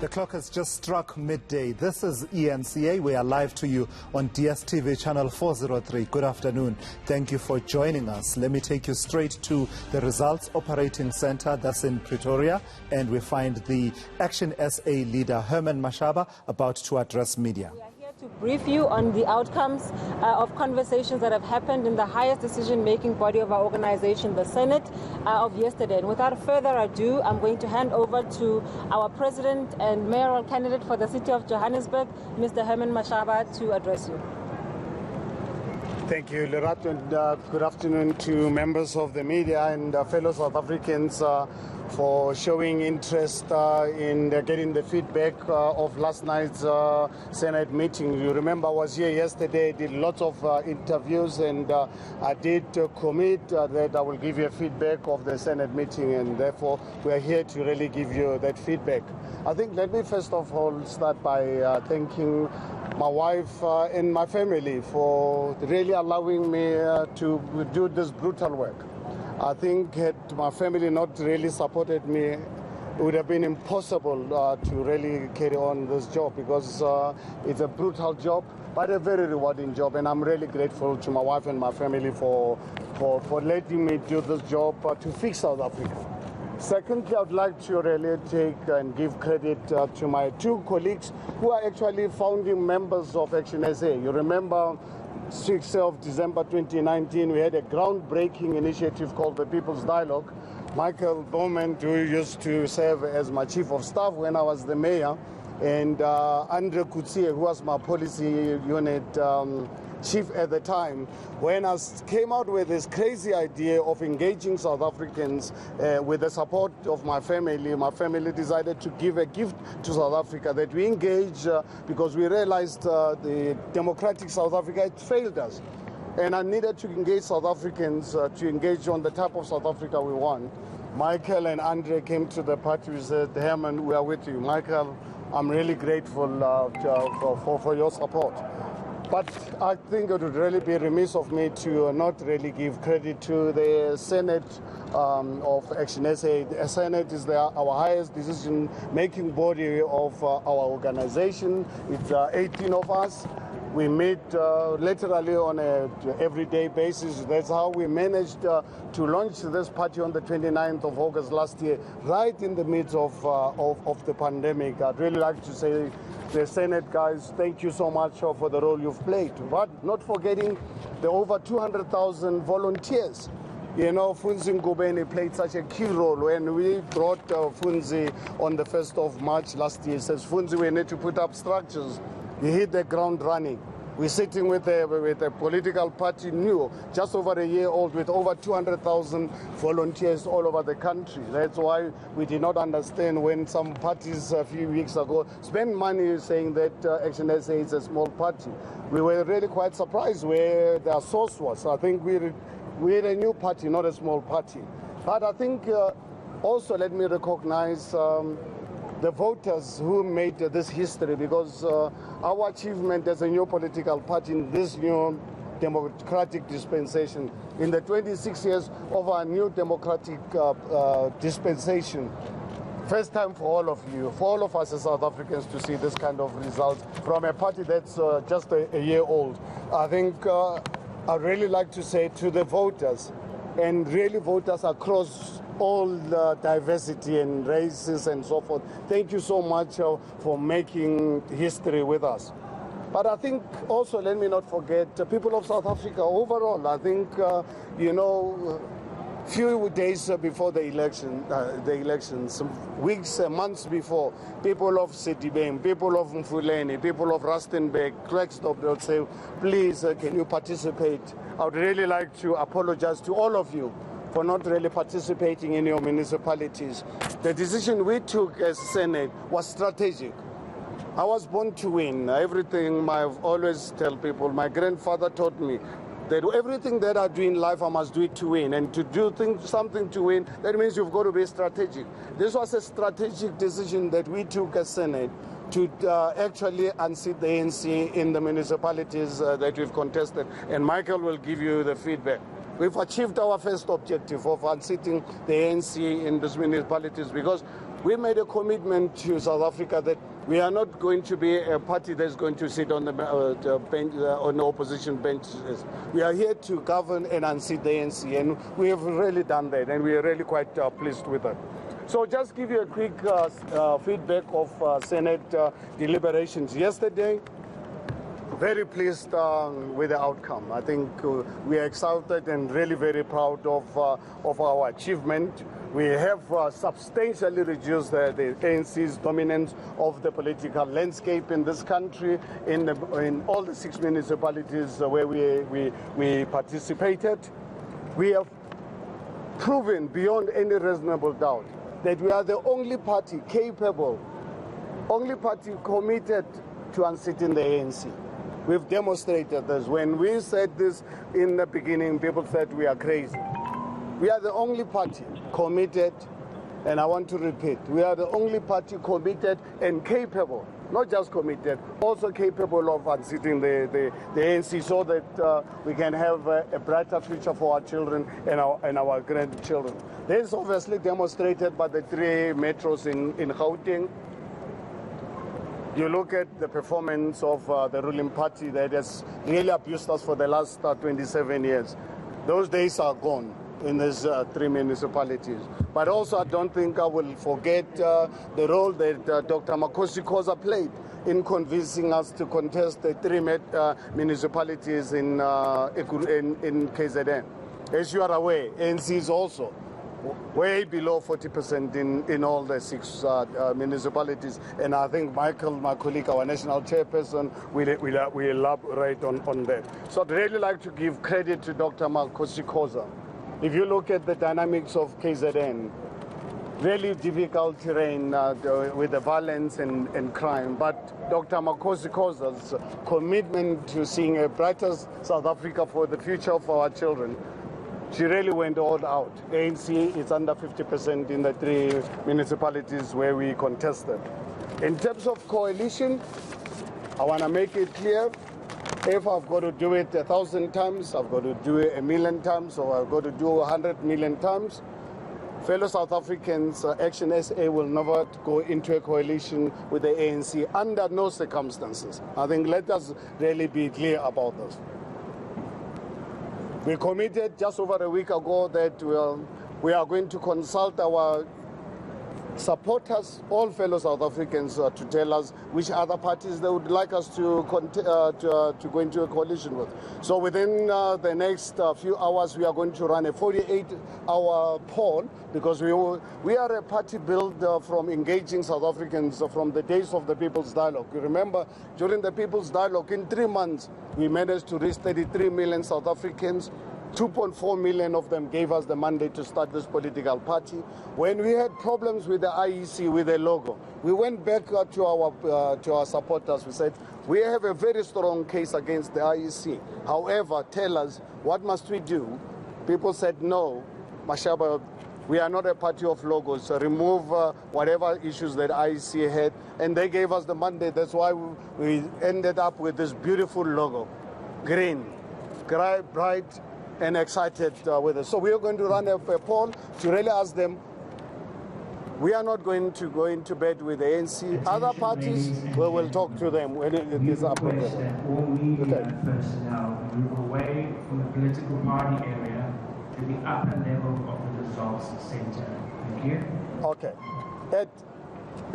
The clock has just struck midday. This is eNCA. We are live to you on DSTV channel 403. Good afternoon. Thank you for joining us. Let me take you straight to the Results Operating Center that's in Pretoria, and we find the Action SA leader Herman Mashaba about to address media. To brief you on the outcomes of conversations that have happened in the highest decision-making body of our organization, the Senate, of yesterday. And without further ado, I'm going to hand over to our president and mayoral candidate for the city of Johannesburg, Mr. Herman Mashaba, to address you. Thank you, Lerato, and good afternoon to members of the media and fellow South Africans for showing interest in getting the feedback of last night's Senate meeting. You remember I was here yesterday, did lots of interviews, and I did commit that I will give you a feedback of the Senate meeting, and therefore we are here to really give you that feedback. I think let me first of all start by thanking my wife and my family for really allowing me to do this brutal work. I think had my family not really supported me, it would have been impossible to really carry on this job, because it's a brutal job, but a very rewarding job. And I'm really grateful to my wife and my family for letting me do this job to fix South Africa. Secondly, I'd like to really take and give credit to my two colleagues who are actually founding members of Action SA. You remember 6th of December 2019, we had a groundbreaking initiative called the People's Dialogue. Michael Bowman, who used to serve as my chief of staff when I was the mayor, and Andre Kutsie, who was my policy unit chief at the time, when I came out with this crazy idea of engaging South Africans with the support of my family decided to give a gift to South Africa, that we engage because we realized the democratic South Africa had failed us. And I needed to engage South Africans to engage on the type of South Africa we want. Michael and Andre came to the party. We said, Herman, we are with you. Michael, I'm really grateful for your support. But I think it would really be remiss of me to not really give credit to the Senate of Action SA. The Senate is our highest decision-making body of our organization. It's 18 of us. We meet literally on an everyday basis. That's how we managed to launch this party on the 29th of August last year, right in the midst of the pandemic. I'd really like to say, the Senate guys, thank you so much for the role you've played. But not forgetting the over 200,000 volunteers. You know, Funzi Ngubeni played such a key role. When we brought Funzi on the 1st of March last year, he says, Funzi, we need to put up structures. He hit the ground running. We're sitting with a political party new, just over a year old, with over 200,000 volunteers all over the country. That's why we did not understand when some parties a few weeks ago spent money saying that Action SA is a small party. We were really quite surprised where their source was. I think we're a new party, not a small party. But I think also let me recognize the voters who made this history, because our achievement as a new political party in this new democratic dispensation, in the 26 years of our new democratic dispensation, first time for all of you, for all of us as South Africans to see this kind of results from a party that's just a year old. I think I'd really like to say to the voters, and really voters across all the diversity and races and so forth, thank you so much for making history with us. But I think also, let me not forget, people of South Africa overall. I think, few days before the elections, weeks, months before, people of Sedibeng, people of Mfuleni, people of Rustenburg, Klerksdorp, they'll say, please, can you participate? I would really like to apologize to all of you for not really participating in your municipalities. The decision we took as Senate was strategic. I was born to win. Everything I always tell people, my grandfather taught me that everything that I do in life, I must do it to win. And to do something to win, that means you've got to be strategic. This was a strategic decision that we took as Senate to actually unseat the ANC in the municipalities that we've contested. And Michael will give you the feedback. We've achieved our first objective of unseating the ANC in these municipalities, because We made a commitment to South Africa that we are not going to be a party that's going to sit on the bench, on the opposition benches. We are here to govern and unseat the ANC, and we have really done that, and we are really quite pleased with that. So just give you a quick feedback of Senate deliberations yesterday. Very pleased with the outcome. I think we are excited and really very proud of our achievement. We have substantially reduced the ANC's dominance of the political landscape in this country, in all the 6 municipalities where we participated. We have proven beyond any reasonable doubt that we are the only party capable, only party committed to unseating the ANC. We've demonstrated this. When we said this in the beginning, people said we are crazy. We are the only party committed, and I want to repeat, we are the only party committed and capable, not just committed, also capable of unseating the ANC so that we can have a brighter future for our children and our grandchildren. This is obviously demonstrated by the 3 metros in Gauteng. You look at the performance of the ruling party that has really abused us for the last 27 years. Those days are gone in these 3 municipalities. But also I don't think I will forget the role that Dr. Makosi Khoza played in convincing us to contest the 3 municipalities in KZN. As you are aware, ANC is also way below 40% in all the 6 municipalities. And I think Michael, my colleague, our national chairperson, will elaborate on that. So I'd really like to give credit to Dr. Makosi Khoza. If you look at the dynamics of KZN, really difficult terrain with the violence and crime, but Dr. Makosi Khoza's commitment to seeing a brighter South Africa for the future of our children, she really went all out. ANC is under 50% in the 3 municipalities where we contested. In terms of coalition, I want to make it clear, if I've got to do it 1,000 times, I've got to do it 1,000,000 times, or I've got to do 100 million times, fellow South Africans, Action SA will never go into a coalition with the ANC under no circumstances. I think let us really be clear about this. We committed just over a week ago that we are going to consult our supporters, all fellow South Africans, to tell us which other parties they would like us to go into a coalition with. So within the next few hours, we are going to run a 48-hour poll, because we are a party built from engaging South Africans from the days of the People's Dialogue. You remember, during the People's Dialogue, in 3 months, we managed to reach 33 million South Africans. 2.4 million of them gave us the mandate to start this political party. When we had problems with the IEC, with the logo, we went back to our supporters. We said, we have a very strong case against the IEC. However, tell us, what must we do? People said, no, Mashaba, we are not a party of logos. So remove whatever issues that IEC had. And they gave us the mandate. That's why we ended up with this beautiful logo, green, bright, and excited with it. So we are going to run a poll to really ask them, we are not going to go into bed with the ANC. Other parties, we will talk to them when it is appropriate. All media and personnel move away from the political party area to the upper level of the results center. Thank you. Okay.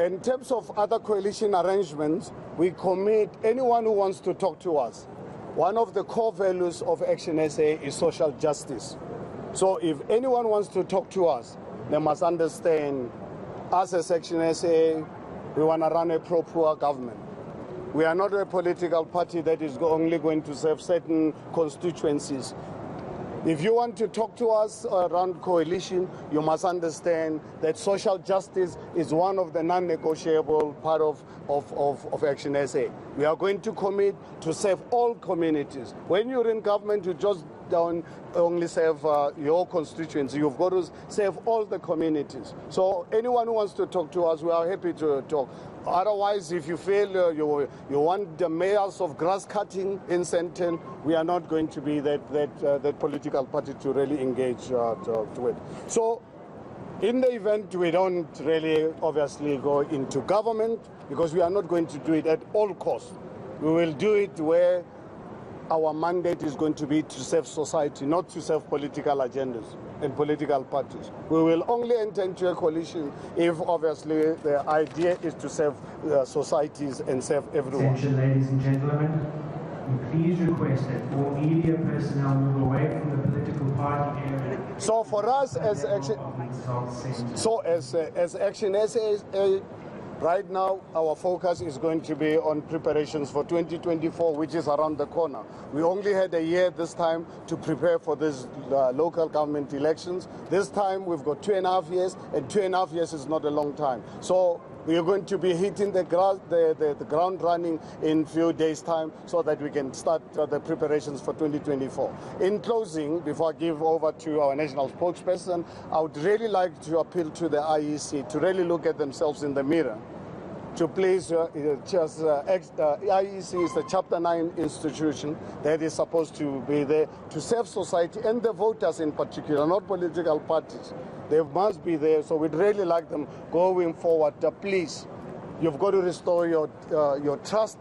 In terms of other coalition arrangements, we commit anyone who wants to talk to us. One of the core values of Action SA is social justice. So if anyone wants to talk to us, they must understand, us as Action SA, we want to run a pro-poor government. We are not a political party that is only going to serve certain constituencies. If you want to talk to us around coalition, you must understand that social justice is one of the non-negotiable part of Action SA. We are going to commit to serve all communities. When you're in government, you just don't only serve your constituents. You've got to serve all the communities. So anyone who wants to talk to us, we are happy to talk. Otherwise, if you feel you want the mayors of grass cutting in Sandton, we are not going to be that political party to really engage with. So In the event we don't really obviously go into government, because we are not going to do it at all costs. We will do it where our mandate is going to be to serve society, not to serve political agendas and political parties. We will only enter into a coalition if obviously the idea is to serve societies and serve everyone. Attention, ladies and gentlemen. Please request that all media personnel move away from the political party area. So for us as Action, as Action SA, right now our focus is going to be on preparations for 2024, which is around the corner. We only had a year this time to prepare for these local government elections. This time we've got 2.5 years, and 2.5 years is not a long time. So we are going to be hitting the ground running in a few days' time so that we can start the preparations for 2024. In closing, before I give over to our national spokesperson, I would really like to appeal to the IEC to really look at themselves in the mirror. To please IEC is a Chapter 9 institution that is supposed to be there to serve society and the voters in particular, not political parties. They must be there, so we'd really like them going forward. Please, you've got to restore your trust,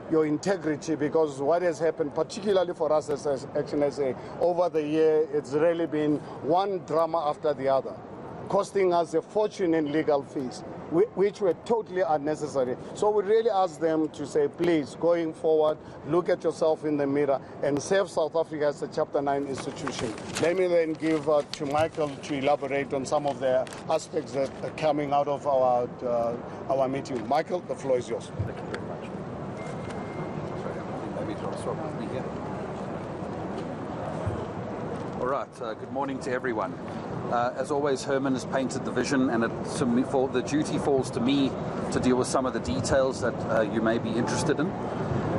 your integrity, because what has happened, particularly for us as Action SA, over the year, it's really been one drama after the other, costing us a fortune in legal fees, which were totally unnecessary. So we really ask them to say, please, going forward, look at yourself in the mirror and serve South Africa as a Chapter 9 institution. Let me then give to Michael to elaborate on some of the aspects that are coming out of our meeting. Michael, the floor is yours. Thank you very much. Sorry, maybe I'll swap with me here. All right, good morning to everyone. As always, Herman has painted the vision, and the duty falls to me to deal with some of the details that you may be interested in.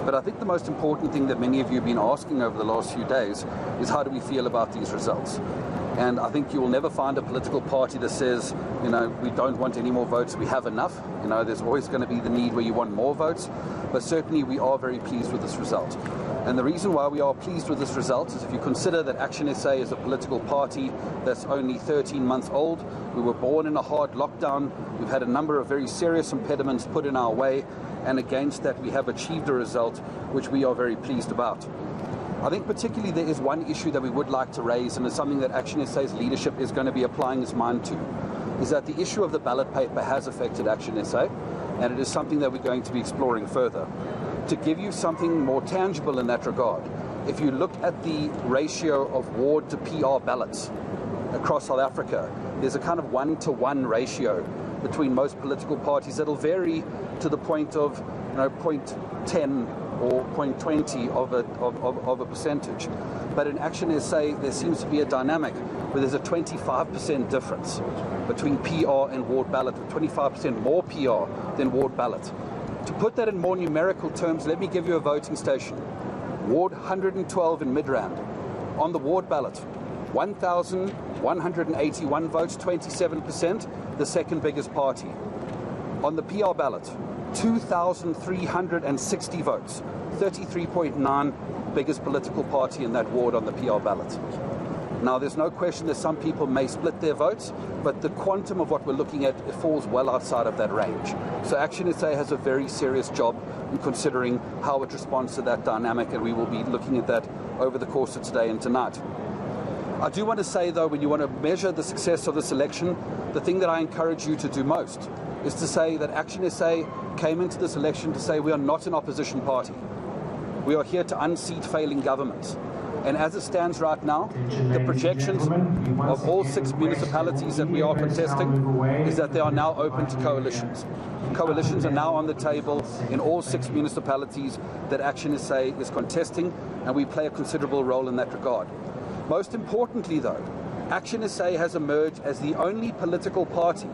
But I think the most important thing that many of you have been asking over the last few days is, how do we feel about these results? And I think you will never find a political party that says, we don't want any more votes, we have enough. There's always going to be the need where you want more votes, but certainly we are very pleased with this result. And the reason why we are pleased with this result is if you consider that Action SA is a political party that's only 13 months old. We were born in a hard lockdown. We've had a number of very serious impediments put in our way, and against that we have achieved a result which we are very pleased about. I think particularly there is one issue that we would like to raise, and it's something that Action SA's leadership is going to be applying its mind to, is that the issue of the ballot paper has affected Action SA, and it is something that we're going to be exploring further. To give you something more tangible in that regard, if you look at the ratio of ward to PR ballots across South Africa, there's a kind of 1-to-1 ratio between most political parties that'll vary to the point of 0.10 or 0.20 of a percentage. But in Action SA, there seems to be a dynamic where there's a 25% difference between PR and ward ballot, 25% more PR than ward ballot. To put that in more numerical terms, let me give you a voting station. Ward 112 in Midrand. On the ward ballot, 1,181 votes, 27%, the second biggest party. On the PR ballot, 2,360 votes, 33.9, biggest political party in that ward on the PR ballot. Now, there's no question that some people may split their votes, but the quantum of what we're looking at, it falls well outside of that range. So Action SA has a very serious job in considering how it responds to that dynamic, and we will be looking at that over the course of today and tonight. I do want to say, though, when you want to measure the success of this election, the thing that I encourage you to do most is to say that Action SA came into this election to say we are not an opposition party. We are here to unseat failing governments. And as it stands right now, the projections of all 6 municipalities that we are contesting is that they are now open to coalitions. Coalitions are now on the table in all 6 municipalities that Action SA is contesting, and we play a considerable role in that regard. Most importantly, though, Action SA has emerged as the only political party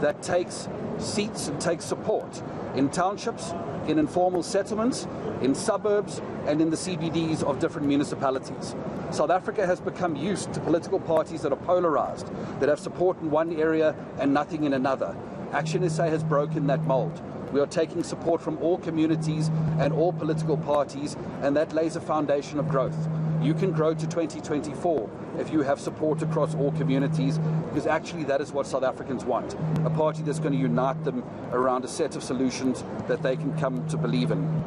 that takes seats and takes support in townships, in informal settlements, in suburbs, and in the CBDs of different municipalities. South Africa has become used to political parties that are polarized, that have support in one area and nothing in another. Action SA has broken that mold. We are taking support from all communities and all political parties, and that lays a foundation of growth. You can grow to 2024 if you have support across all communities, because actually that is what South Africans want, a party that's going to unite them around a set of solutions that they can come to believe in.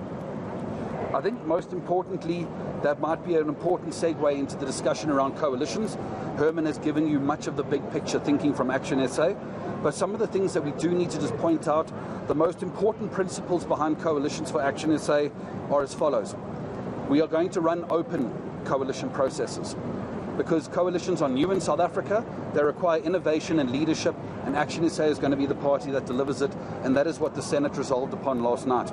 I think most importantly, that might be an important segue into the discussion around coalitions. Herman has given you much of the big picture thinking from Action SA, but some of the things that we do need to just point out, the most important principles behind coalitions for Action SA are as follows. We are going to run open coalition processes, because coalitions are new in South Africa, they require innovation and leadership, and Action SA is going to be the party that delivers it, and that is what the Senate resolved upon last night.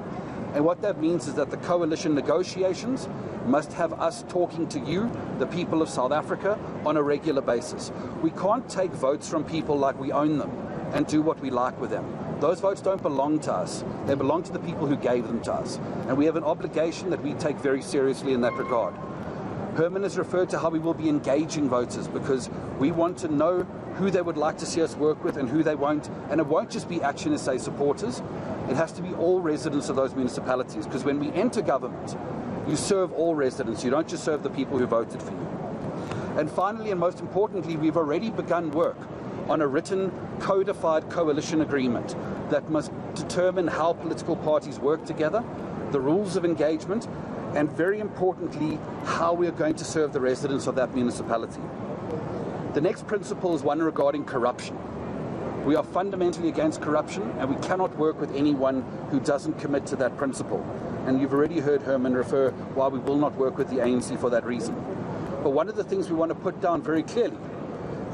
And what that means is that the coalition negotiations must have us talking to you, the people of South Africa, on a regular basis. We can't take votes from people like we own them and do what we like with them. Those votes don't belong to us. They belong to the people who gave them to us. And we have an obligation that we take very seriously in that regard. Herman has referred to how we will be engaging voters, because we want to know who they would like to see us work with and who they won't. And it won't just be Action SA supporters. It has to be all residents of those municipalities, because when we enter government, you serve all residents. You don't just serve the people who voted for you. And finally, and most importantly, we've already begun work on a written, codified coalition agreement that must determine how political parties work together, the rules of engagement, and very importantly, how we are going to serve the residents of that municipality. The next principle is one regarding corruption. We are fundamentally against corruption, and we cannot work with anyone who doesn't commit to that principle. And you've already heard Herman refer why we will not work with the ANC for that reason. But one of the things we want to put down very clearly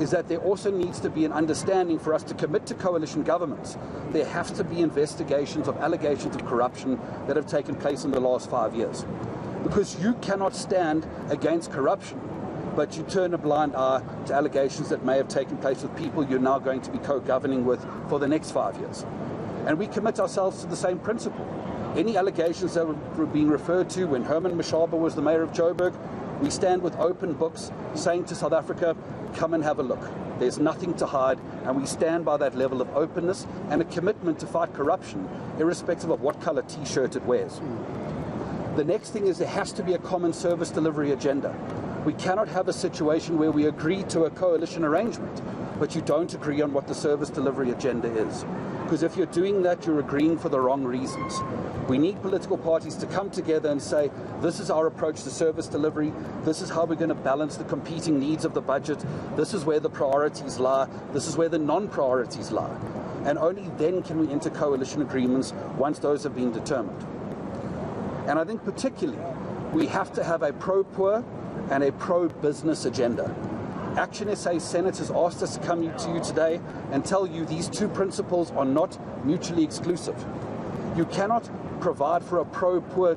is that there also needs to be an understanding for us to commit to coalition governments. There has to be investigations of allegations of corruption that have taken place in the last 5 years. Because you cannot stand against corruption, but you turn a blind eye to allegations that may have taken place with people you're now going to be co-governing with for the next 5 years. And we commit ourselves to the same principle. Any allegations that were being referred to when Herman Mashaba was the mayor of Joburg, we stand with open books saying to South Africa, come and have a look. There's nothing to hide, and we stand by that level of openness and a commitment to fight corruption, irrespective of what colour T-shirt it wears. The next thing is there has to be a common service delivery agenda. We cannot have a situation where we agree to a coalition arrangement, but you don't agree on what the service delivery agenda is. Because if you're doing that, you're agreeing for the wrong reasons. We need political parties to come together and say, this is our approach to service delivery, this is how we're going to balance the competing needs of the budget, this is where the priorities lie, this is where the non-priorities lie. And only then can we enter coalition agreements once those have been determined. And I think particularly, we have to have a pro-poor and a pro-business agenda. Action SA Senate has asked us to come to you today and tell you these two principles are not mutually exclusive. You cannot provide for a pro-poor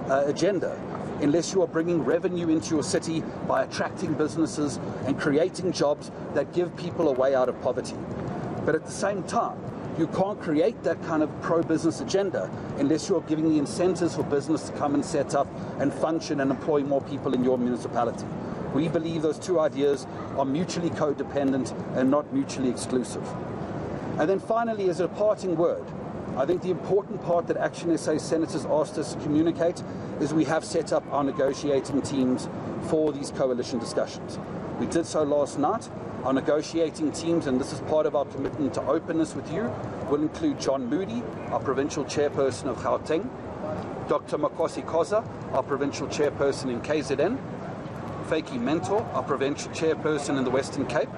agenda unless you are bringing revenue into your city by attracting businesses and creating jobs that give people a way out of poverty. But at the same time, you can't create that kind of pro-business agenda unless you're giving the incentives for business to come and set up and function and employ more people in your municipality. We believe those two ideas are mutually codependent and not mutually exclusive. And then finally, as a parting word, I think the important part that Action SA senators asked us to communicate is we have set up our negotiating teams for these coalition discussions. We did so last night. Our negotiating teams, and this is part of our commitment to openness with you, will include John Moody, our provincial chairperson of Gauteng, Dr. Makosi Koza, our provincial chairperson in KZN, Faiki Mentor, our provincial chairperson in the Western Cape,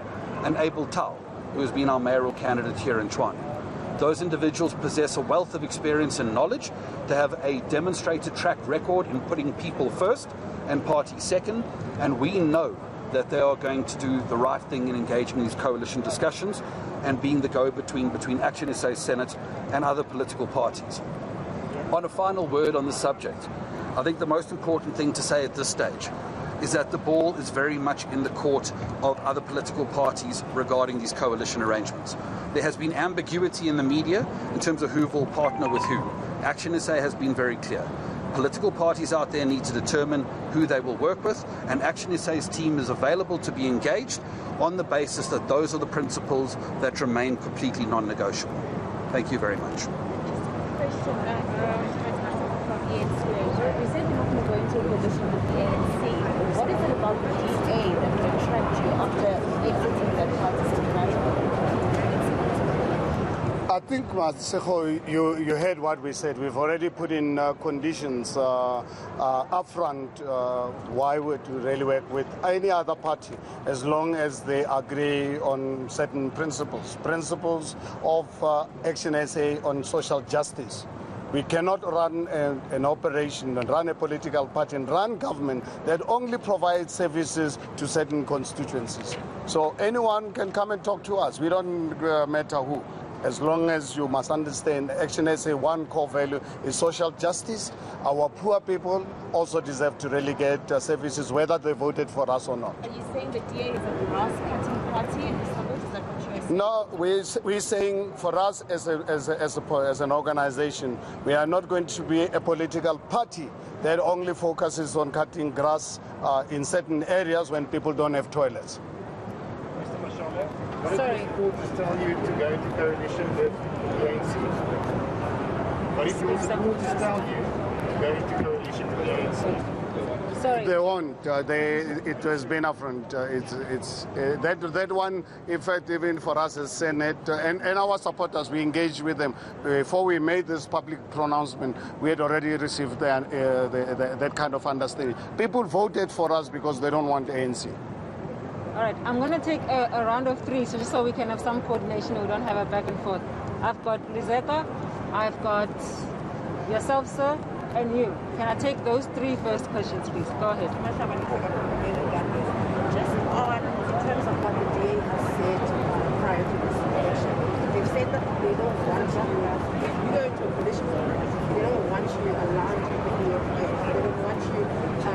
and Abel Tau, who has been our mayoral candidate here in Tshwane. Those individuals possess a wealth of experience and knowledge. They have a demonstrated track record in putting people first and party second, and we know that they are going to do the right thing in engaging in these coalition discussions and being the go-between between Action SA Senate and other political parties. On a final word on the subject, I think the most important thing to say at this stage is that the ball is very much in the court of other political parties regarding these coalition arrangements. There has been ambiguity in the media in terms of who will partner with who. Action SA has been very clear. Political parties out there need to determine who they will work with, and Action SA's team is available to be engaged on the basis that those are the principles that remain completely non-negotiable. Thank you very much. Just a question, from eNCA. You said you're not going to go into a coalition with the ANC. What What is it about the DA that would attract you after exiting that party systematically? I think, Maseko, you heard what we said. We've already put in conditions upfront why would we really work with any other party as long as they agree on certain principles of Action SA on social justice. We cannot run an operation and run a political party and run government that only provides services to certain constituencies. So anyone can come and talk to us. We don't matter who. As long as you must understand, Action SA one core value is social justice. Our poor people also deserve to really get services, whether they voted for us or not. Are you saying the DA is a grass-cutting party in the suburbs? Is that what you're saying? No, we're saying for us as an organization, we are not going to be a political party that only focuses on cutting grass in certain areas when people don't have toilets. What if your supporters tell you to go into coalition with the ANC? What if your supporters tell you to go into coalition with the ANC? Sorry. They won't. It has been upfront. That one, in fact, even for us as Senate and our supporters, we engaged with them. Before we made this public pronouncement, we had already received that kind of understanding. People voted for us because they don't want ANC. All right, I'm going to take a round of three just so we can have some coordination and we don't have a back and forth. I've got Lizetta, I've got yourself, sir, and you. Can I take those three first questions, please? Go ahead. Just on, in terms of what the DA has said prior to this election, they've said that they don't want you, if you go into a coalition, they don't want you aligned with the EFF. They don't want you,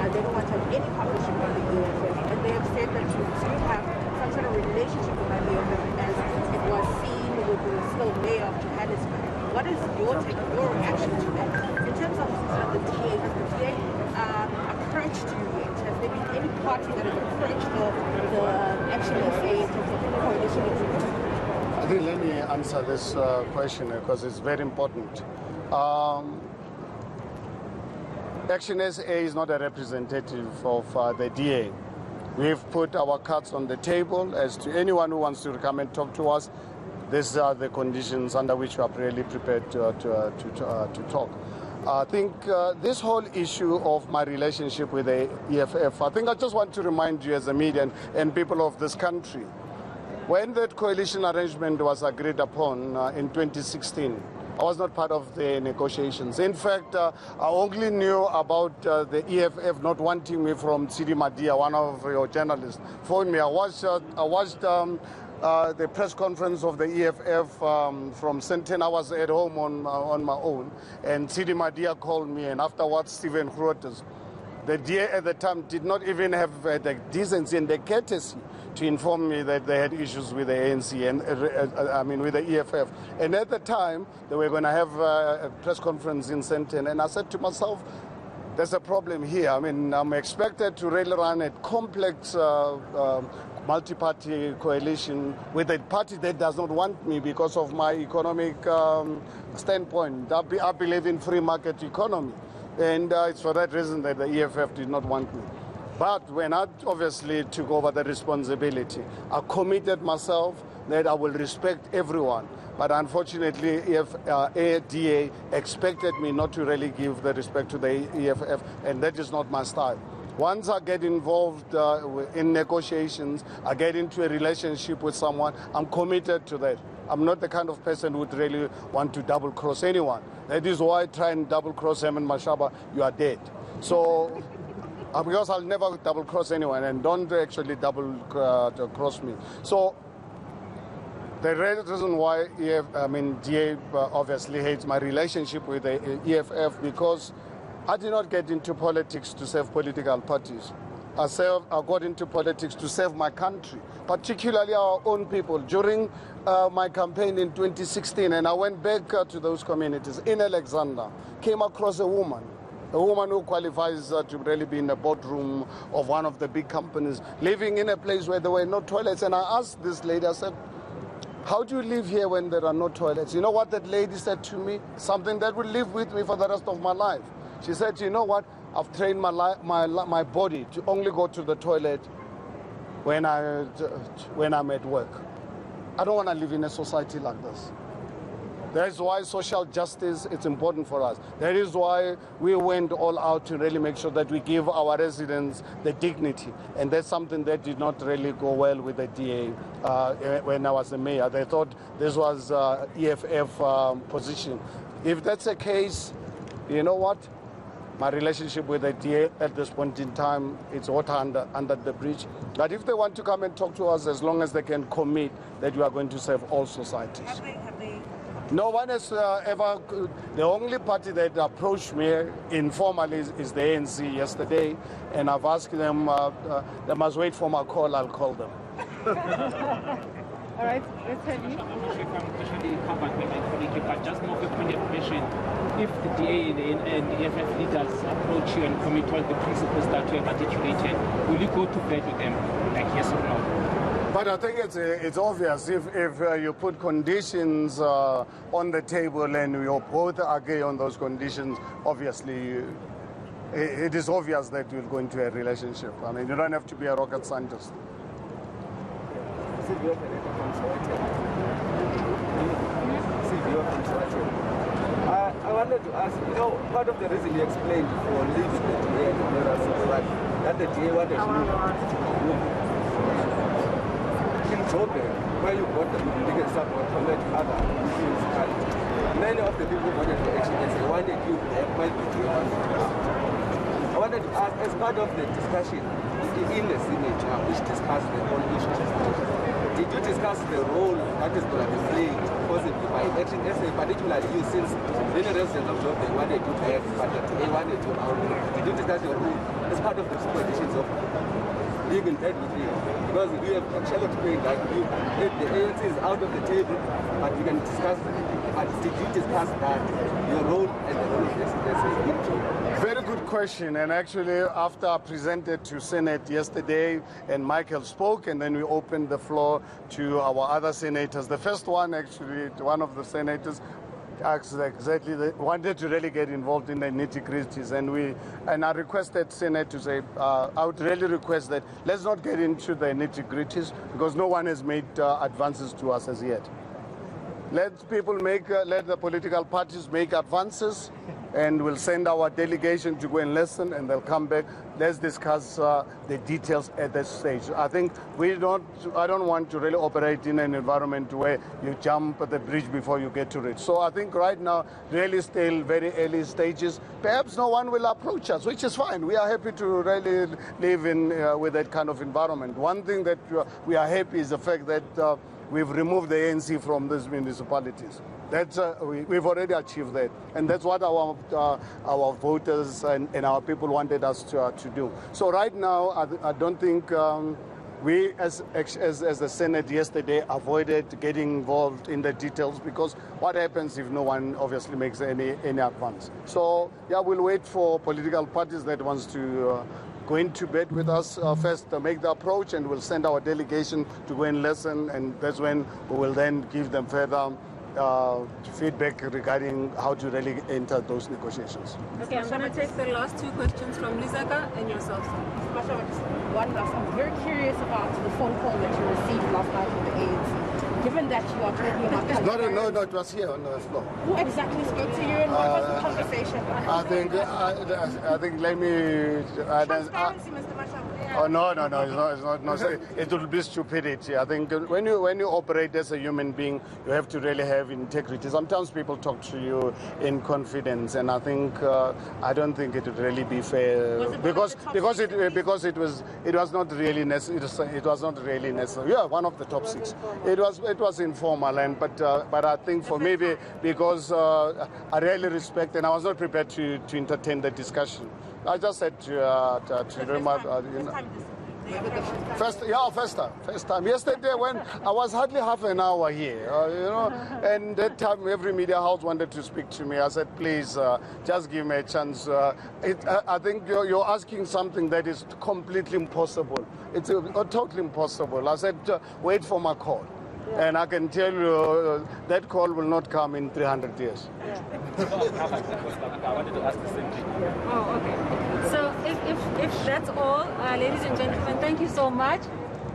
they don't want to have any partnership with the EFF. And they have said that you do have some sort of relationship with the EFF as it was seen with the still mayor of Johannesburg. What is your reaction to that? In terms of the DA, has the DA approached you yet? Has there been any party that has approached the Action SA in terms of coalition agreement? I think let me answer this question because it's very important. Action SA is not a representative of the DA. We've put our cards on the table as to anyone who wants to come and talk to us. These are the conditions under which we are really prepared to talk. I think this whole issue of my relationship with the EFF, I think I just want to remind you as a media and people of this country, when that coalition arrangement was agreed upon in 2016, I was not part of the negotiations. In fact, I only knew about the EFF not wanting me from Sidi Madia, one of your journalists phoned me. I watched the press conference of the EFF from St. 10 hours at home on my own, and Sidi Madia called me, and afterwards Stephen Grootes. The DA at the time did not even have the decency and the courtesy to inform me that they had issues with the ANC and with the EFF. And at the time, they were going to have a press conference in St. 10, and I said to myself, there's a problem here. I mean, I'm expected to really run a complex multi-party coalition with a party that does not want me because of my economic standpoint. I believe in free market economy. And it's for that reason that the EFF did not want me. But when I obviously took over the responsibility, I committed myself that I will respect everyone. But unfortunately, ADA expected me not to really give the respect to the EFF, and that is not my style. Once I get involved in negotiations, I get into a relationship with someone, I'm committed to that. I'm not the kind of person who would really want to double-cross anyone. That is why I try and double-cross Herman Mashaba, you are dead. So, because I'll never double-cross anyone, and don't actually double-cross me. So, the reason why DA obviously hates my relationship with the EFF, because I did not get into politics to serve political parties. I got into politics to serve my country, particularly our own people. During my campaign in 2016, and I went back to those communities in Alexander, came across a woman who qualifies to really be in the boardroom of one of the big companies, living in a place where there were no toilets. And I asked this lady, I said, how do you live here when there are no toilets? You know what that lady said to me? Something that will live with me for the rest of my life. She said, you know what? I've trained my body to only go to the toilet when I'm at work. I don't want to live in a society like this. That is why social justice is important for us. That is why we went all out to really make sure that we give our residents the dignity. And that's something that did not really go well with the DA when I was the mayor. They thought this was EFF position. If that's the case, you know what? My relationship with the DA at this point in time, it's water under the bridge. But if they want to come and talk to us, as long as they can commit that we are going to serve all societies. Have they No one has ever, the only party that approached me informally is the ANC yesterday, and I've asked them, they must wait for my call, I'll call them. All right, let's have you. I'm not sure if I'm officially covered by my colleague, but just more of a point of question. If the DA and the EFF leaders approach you and commit all the principles that you have articulated, will you go to bed with them, like yes or no? But I think it's obvious if you put conditions on the table and we both agree on those conditions, obviously it is obvious that we'll go into a relationship. I mean, you don't have to be a rocket scientist. I wanted to ask, part of the reason you explained for leaving the DA and the N-ROC was that the DA wanted to move. In Joburg, where you got the biggest support compared to other municipalities, many of the people who wanted to actually say, wanted you back, why did you want to do? I wanted to ask, as part of the discussion in the Senate, which discussed the whole issue, did you discuss the role that is going to be played possibly by action, particularly you, since many residents of Joburg wanted you back, but they wanted you out? Did you discuss your role as part of the conditions of being in bed with you? Because you have actually explained that the ANC is out of the table, but you can discuss, but did you discuss that, your role and the role of the ANC? Very good question, and actually after I presented to Senate yesterday and Michael spoke, and then we opened the floor to our other senators. The first one, actually, one of the senators asked exactly, they wanted to really get involved in the nitty-gritties, and I requested Senate to say, I would really request that let's not get into the nitty-gritties because no one has made advances to us as yet. Let people let the political parties make advances, and we'll send our delegation to go and listen, and they'll come back. Let's discuss the details at this stage. I think I don't want to really operate in an environment where you jump at the bridge before you get to it. So I think right now, really still very early stages. Perhaps no one will approach us, which is fine. We are happy to really live in with that kind of environment. One thing that we are happy is the fact that we've removed the ANC from these municipalities. That's we've already achieved that, and that's what our voters and our people wanted us to do. So right now, I don't think we, as the Senate yesterday, avoided getting involved in the details, because what happens if no one obviously makes any advance? So yeah, we'll wait for political parties that wants to go into bed with us first, make the approach, and we'll send our delegation to go and listen, and that's when we will then give them further feedback regarding how to really enter those negotiations. Okay, I'm going to take the last two questions from Lizaka and yourself. Mashaba, just one last. I'm very curious about the phone call that you received last night from the ANC. Given that you are currently No, it was here on the floor. Who exactly spoke to you, and what was the conversation? I think let me. Transparency, Mr. Mashaba. Oh no, it's not. No, it will be stupidity. I think when you operate as a human being, you have to really have integrity. Sometimes people talk to you in confidence, and I think I don't think it would really be fair because it was not really necessary. It was not really necessary. Yeah, one of the top six. It was informal, but I think for me, because I really respect, and I was not prepared to entertain the discussion. I just said to remark, first time. Yesterday, when I was hardly half an hour here, and that time every media house wanted to speak to me. I said, please, just give me a chance. I think you're asking something that is completely impossible. It's totally impossible. I said, wait for my call. And I can tell you that call will not come in 300 years. I wanted to ask the same thing. Oh, okay. So if that's all, ladies and gentlemen, thank you so much.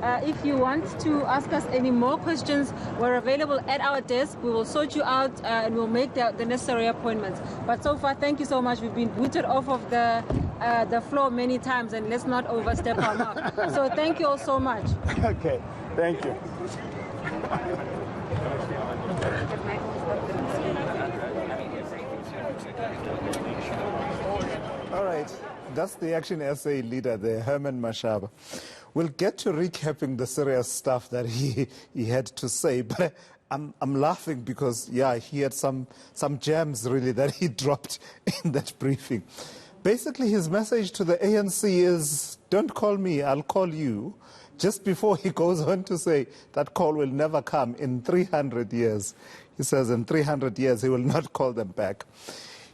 If you want to ask us any more questions, we're available at our desk. We will sort you out and we'll make the necessary appointments. But so far, thank you so much. We've been booted off of the floor many times, and let's not overstep our mark. So thank you all so much. Okay, thank you. All right, that's the Action SA leader there, Herman Mashaba. We'll get to recapping the serious stuff that he had to say, but I'm laughing because, yeah, he had some gems really that he dropped in that briefing. Basically, his message to the ANC is, don't call me, I'll call you. Just before he goes on to say that call will never come in 300 years. He says in 300 years he will not call them back.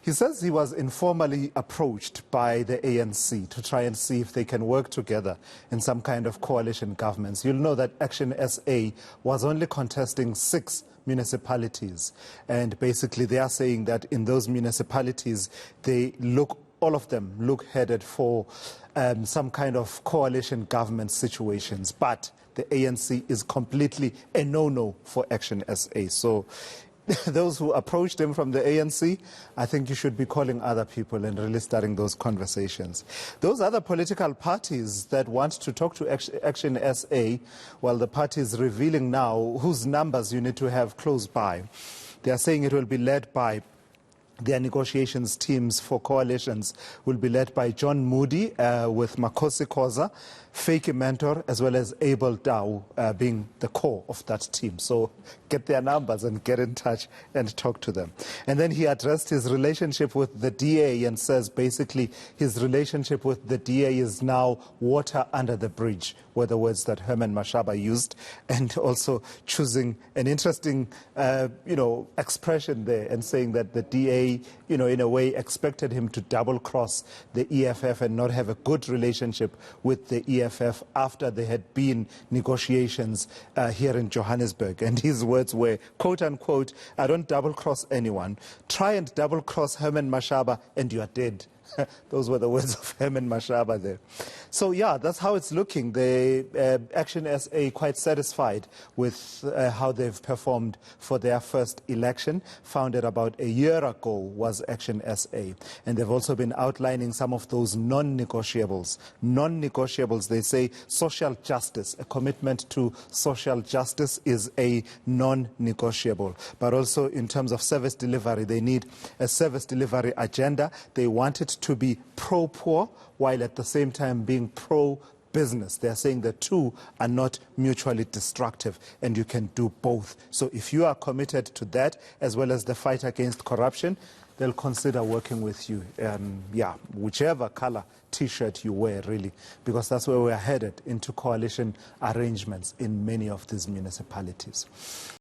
He says he was informally approached by the ANC to try and see if they can work together in some kind of coalition governments. You'll know that Action SA was only contesting 6 municipalities. And basically they are saying that in those municipalities, all of them look headed for some kind of coalition government situations. But the ANC is completely a no-no for Action SA. So those who approached him from the ANC, I think you should be calling other people and really starting those conversations. Those other political parties that want to talk to Action SA, well, the party is revealing now whose numbers you need to have close by. They are saying it will be led by their negotiations teams for coalitions will be led by John Moody with Makosi Khoza, Fake Mentor, as well as Abel Dow being the core of that team. So get their numbers and get in touch and talk to them. And then he addressed his relationship with the DA and says basically his relationship with the DA is now water under the bridge, were the words that Herman Mashaba used, and also choosing an interesting, expression there and saying that the DA, in a way expected him to double-cross the EFF and not have a good relationship with the EFF after there had been negotiations here in Johannesburg. And his words were, quote unquote, I don't double-cross anyone. Try and double-cross Herman Mashaba and you are dead. Those were the words of Herman Mashaba there. So, yeah, that's how it's looking. The Action SA quite satisfied with how they've performed for their first election. Founded about a year ago was Action SA. And they've also been outlining some of those non-negotiables. Non-negotiables, they say social justice, a commitment to social justice is a non-negotiable. But also in terms of service delivery, they need a service delivery agenda. They want it to be pro-poor while at the same time being pro-business. They are saying the two are not mutually destructive and you can do both. So if you are committed to that as well as the fight against corruption, they'll consider working with you. Whichever color T-shirt you wear, really, because that's where we're headed, into coalition arrangements in many of these municipalities.